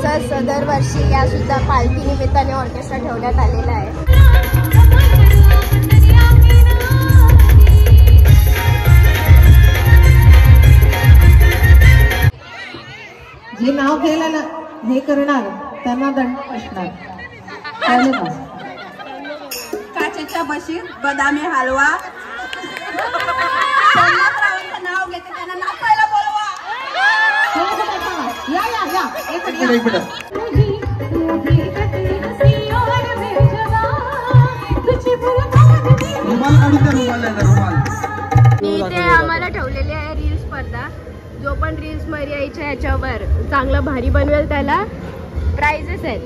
तसंच दरवर्षी या सुद्धा पालखी निमित्ताने ऑर्केस्ट्रा ठेवण्यात आलेला आहे. जे नाव घ्यायला हे करणार त्यांना दंड असणार. काचेच्या बशीत बदामी हलवा नाव घेते त्यांना नाचायला बोलवा. या या या एक मिनिट. इथे आम्हाला ठेवलेली आहे रील स्पर्धा. जो पण रील्स मर्याईच्या ह्याच्यावर चांगलं भारी बनवेल त्याला प्राइजेस आहेत.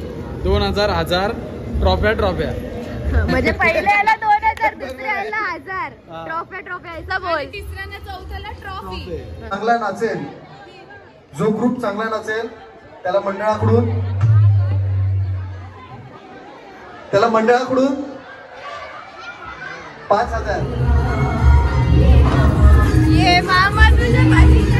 2000 ट्रॉफ्या म्हणजे पहिल्या याला 2000, दुसऱ्या याला 1000 ट्रॉफ्या याचा बोल. तिसऱ्याने चौथ्याला ट्रॉफी. चांगला नाचेल, जो ग्रुप चांगला नाचेल त्याला मंडळाकडून 5000. ये मामा तुझ्या पाठीचे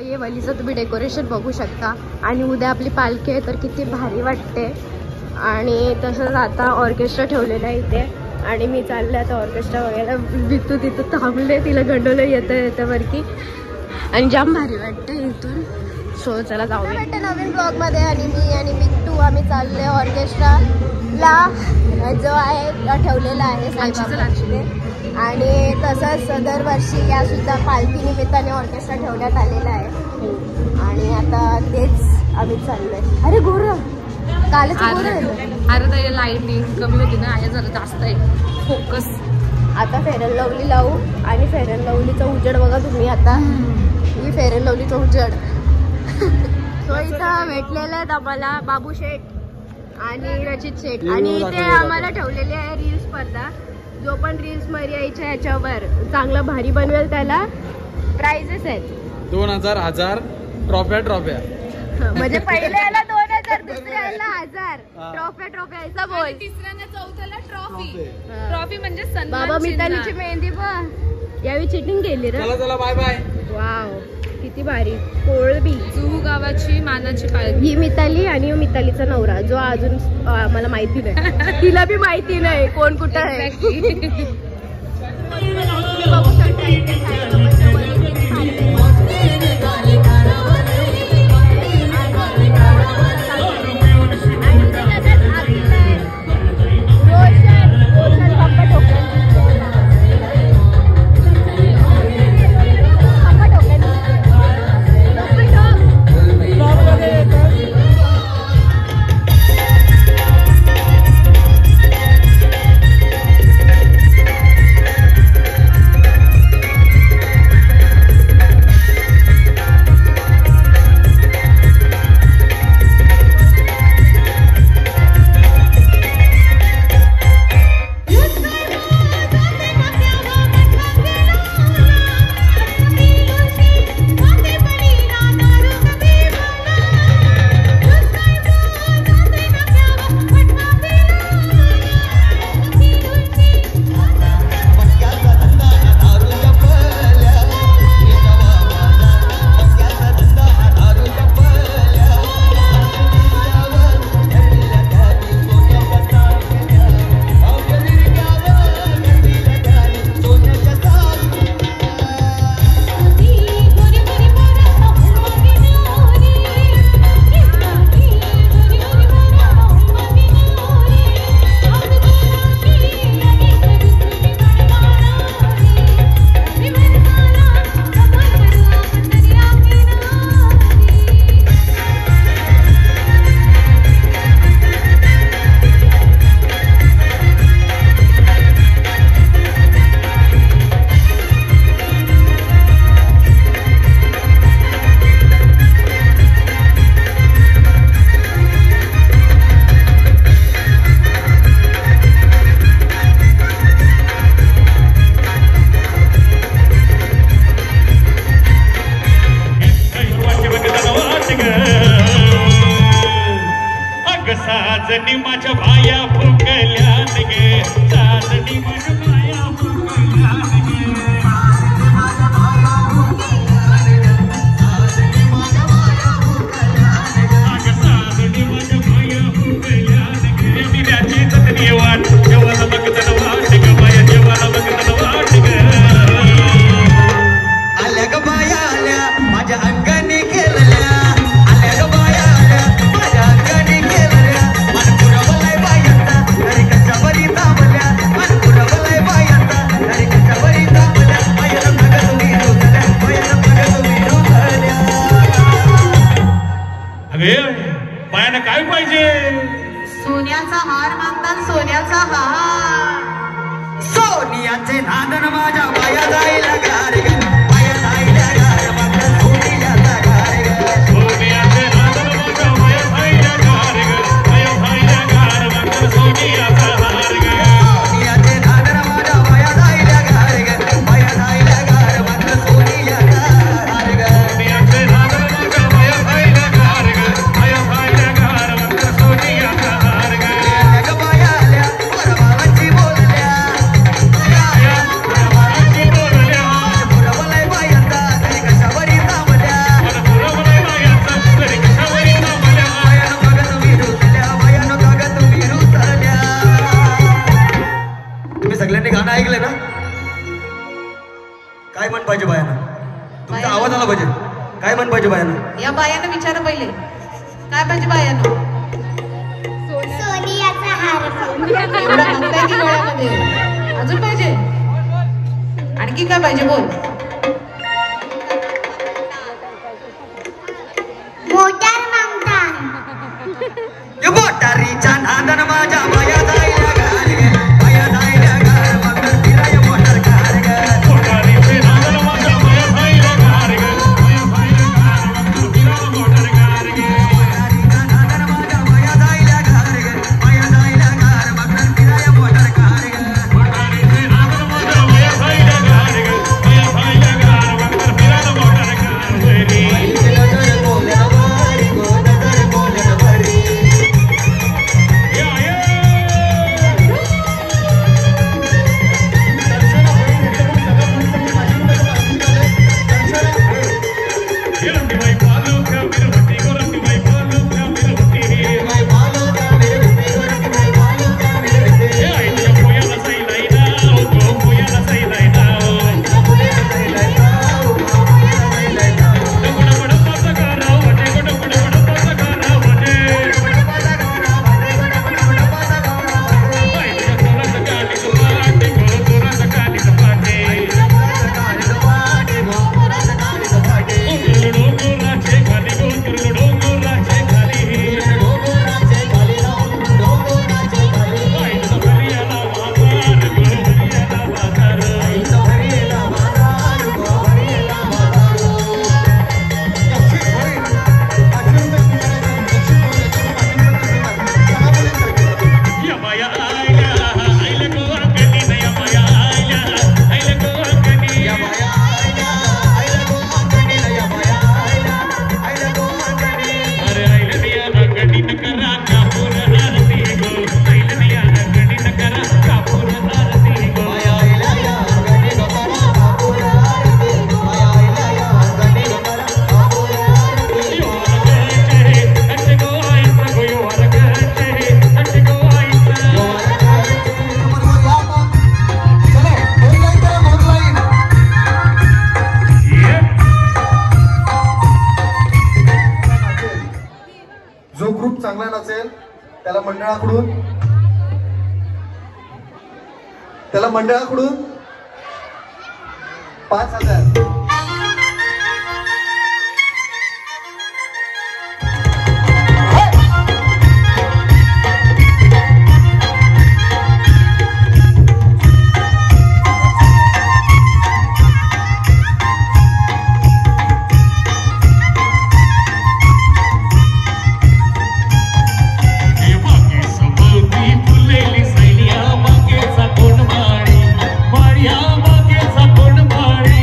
ये वलीचं तुम्ही डेकोरेशन बघू शकता. आणि उद्या आपली पालखी आहे तर किती भारी वाटते. आणि तसंच आता ऑर्केस्ट्रा ठेवलेला आहे इथे. आणि मी चालले आता ऑर्केस्ट्रा वगैरे. बितू तिथं थांबले, तिला गंडवलं येतं वरती. आणि जाम भारी वाटते इथून. सो चला जाऊया वाटते नवीन ब्लॉगमध्ये. आणि मी आणि बिट्टू आम्ही चालले ऑर्केस्ट्राला जो आहे ठेवलेला आहे साईबाबांचे. आणि तसंच दरवर्षी या सुद्धा पालखी निमित्ताने ऑर्केस्ट्रा ठेवण्यात आलेला आहे. आणि आता तेच आम्ही चाललोय. अरे गोर कालच अरे लाईटिंग कमी होती ना, जरा जास्त आहे फोकस. आता फेअर अँड लवली लावू. आणि फेअर अँड लवलीचा उजेड बघा तुम्ही. आता ही फेअर अँड लवलीचा उजेड. तो इथं भेटलेले आहेत आम्हाला बाबू शेठ आणि रचित शेठ. आणि इथे आम्हाला ठेवलेली आहे रील स्पर्धा. जो पण रील्स मर्याईच्या ह्याच्यावर चांगलं भारी बनवेल त्याला प्राइजेस आहेत. 2000 ट्रॉफ्या म्हणजे पहिल्या याला 2000, दुसऱ्या याला 1000 ट्रॉफ्या याचा बोल. तिसऱ्याने चौथ्याला ट्रॉफी म्हणजे बाबा मितालीची मेहंदी बघ. यावेळी चिटिंग केली रे. चला बाय बाय. वाव किती भारी. कोळबी जुहू गावाची मानाची पालखी. ही मिताली आणि मितालीचा नवरा जो अजून मला माहिती नाही. तिला बी माहिती नाही कोण कुठं आहे. सोन्याचे नांदन माझ्या बाया जायला गार ग बाया जायला गार मात्र सोनियाचा गार ग सोन्याचे नांदन माझ्या बाया जायला गार ग बाया जायला गार मात्र सोनियाचा हार ग सोन्याचे नांदन माझ्या बाया जायला गार ग बाया जायला गार मात्र सोनियाचा हार ग सोन्याचे नांदन माझ्या बाया जायला गार ग बाया जायला गार मात्र सोनियाचा हार ग ग बाया आल्या परमावाची बोलल्या तुम्ही सगळ्यांनी गाणं ऐकलंय ना काय म्हण पाहिजे बायाना तुमचा आवाज आला पाहिजे काय म्हण पाहिजे बायाना या बायानं विचारा पहिले काय पाहिजे बायानं सोनियाचा हार एवढा म्हणताय की गळ्यामध्ये अजून पाहिजे आणखी काय पाहिजे बोल मोटार माउंटन मोटारीच्या नांदन माझ्या बाया जायला गार ग बाया जायला गार मात्र फिराय मोटार कार ग मोटारीचे नांदन माझ्या बाया जायला गार ग बाया जायला गार मात्र फिराय मोटार कार ग मोटारीच्या नांदन माझ्या बाया जायला गार ग बाया जायला गार मात्र फिराय मोटार कार ग मोटारीचे नांदन माझ्या बाया जायला गार ग बाया जायला गार मात्र फिराय मोटार कार ग नजर बोलवारी गो नजर बोलवारी जो ग्रुप चांगला नसेल त्याला मंडळाकडून 5,000 मारिया मागे सा कोण मारी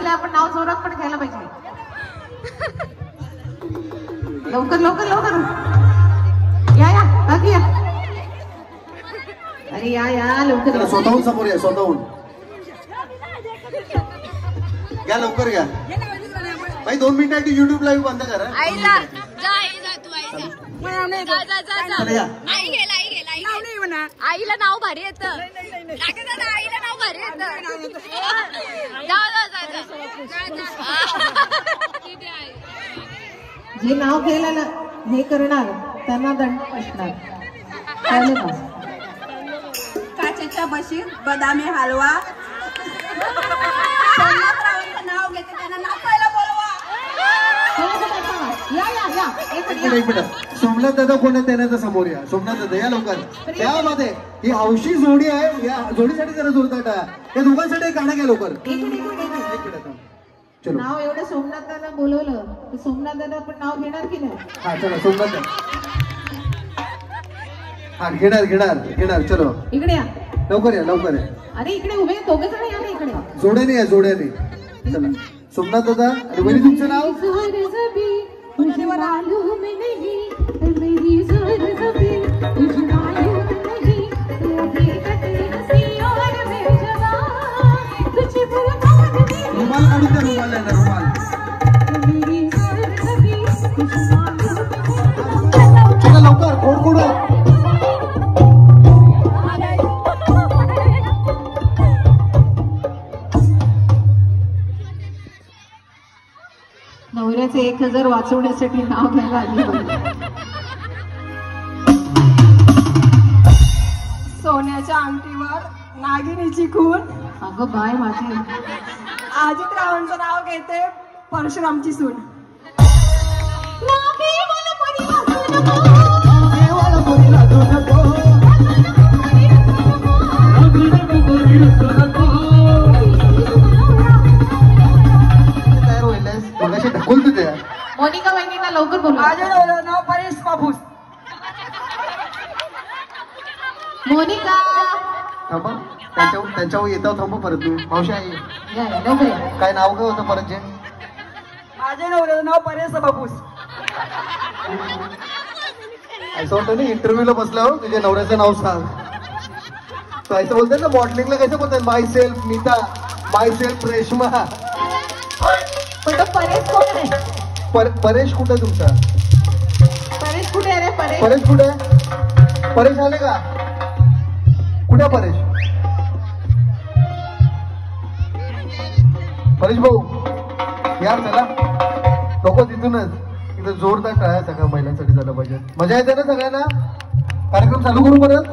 असले आपण नाव जोरात पण घ्यायला पाहिजे. लवकर लवकर लवकर या या बाकी या. अरे या या लवकर चला, स्वतःहून समोर या, स्वतःहून या, लवकर या भाई. 2 मिनिटांची युट्यूब लाईव्ह बंद करा. आईला जा, आई जा, तू आई जा. चला या. आईला नाव भारी येतं. आईला नाव भारी येतं. जे नाव घ्यायला ना हे करणार त्यांना दंड असणार. कळलं का? काचेच्या बशीत बदामी हलवा. नाव घेते त्यांना नाचायला बोलवा. या या या एक मिनिट. सोमनाथ दादा कोण आहे त्याने समोर या. सोमनाथ दादा या लवकर. त्यामध्ये ही हौशी जोडी आहे. या जोडीसाठी जरा जोरदार टाळ्या. या दोघांसाठी एक गाणं घ्या लवकर. एक मिनिट. चलो. नाव एवढं सोमनाथांना बोलवलं तर सोमनाथांना पण नाव घेणार की नाही? हा चला सोमनाथ. हा घेणार घेणार घेणार. चलो इकडे या लवकर या लवकर या. अरे इकडे उभे 2 जण या ना इकडे. जोड्याने या जोड्याने. चला सोमनाथ दादा आणि वहिनी तुमचं नाव. मुझे मालूम नहीं मेरी जोर जबी तुझे मालूम नहीं लगी कटे हंसी और बेजवान तुझे बर्बाद नहीं. रुमाल काढून द्या. रुमाल आहे ना रुमाल. मेरी जोर जबी तुझे मालूम नहीं. चला लवकर कोण कोण. नवऱ्याचे 1000 वाचवण्यासाठी नाव घ्यायला आली. सोन्याच्या अंगठीवर नागिनीची खून. अगं बाय माझी. अजितरावांचं नाव घेते परशुरामची सून. तयार होईलच मगाशी ढकलतो त्या. मोनिका वहिनींना लवकर बोलवा. माझे नाव परेश बापूस. मोनिका थांबा. त्यांच्यावर येता थांबा परत तुम्ही. मावशी आहे या या लवकर या. काय नाव काय होतं परत जे. माझे नाव परेश बापूस. असं वाटतं ना इंटरव्ह्यूला बसल्यावर तुझ्या नवऱ्याचं नाव सांग. असं बोलतात ना मॉडेलिंगला कसं बोलतात. माय सेल्फ नीता, माय सेल्फ रेश्मा. पण तो परेश कोण आहे? परेश कुठे तुमचा. परेश कुठे आहे रे? परेश परेश कुठे. परेश आले का. कुठे परेश. परेश भाऊ यार चला. नको तिथूनच. इथं जोरदार टाळ्या सगळ्या महिलांसाठी झालं पाहिजे. मजा येते ना सगळ्यांना. कार्यक्रम चालू करू परत.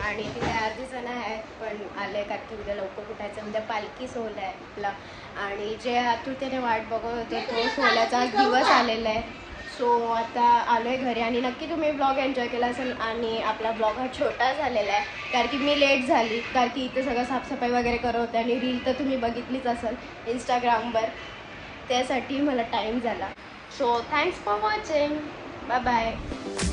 आणि तिथे अर्धी जण आहेत पण आले कारण की उद्या लवकर उठायचं. उद्या पालखी सोहळा आहे आपला आणि जे आतुरतेने वाट बघत होते तो सोहळ्याचा दिवस आलेला आहे. सो आता आलो आहे घरी आणि नक्की तुम्ही ब्लॉग एन्जॉय केला असेल. आणि आपला ब्लॉग हा छोटा झालेला आहे कारण की मी लेट झाली कारण की इथे सगळं साफसफाई वगैरे करत होते आणि रील तर तुम्ही बघितलीच असेल इंस्टाग्रामवर, त्यासाठी मला टाईम झाला. So thanks for watching, bye bye.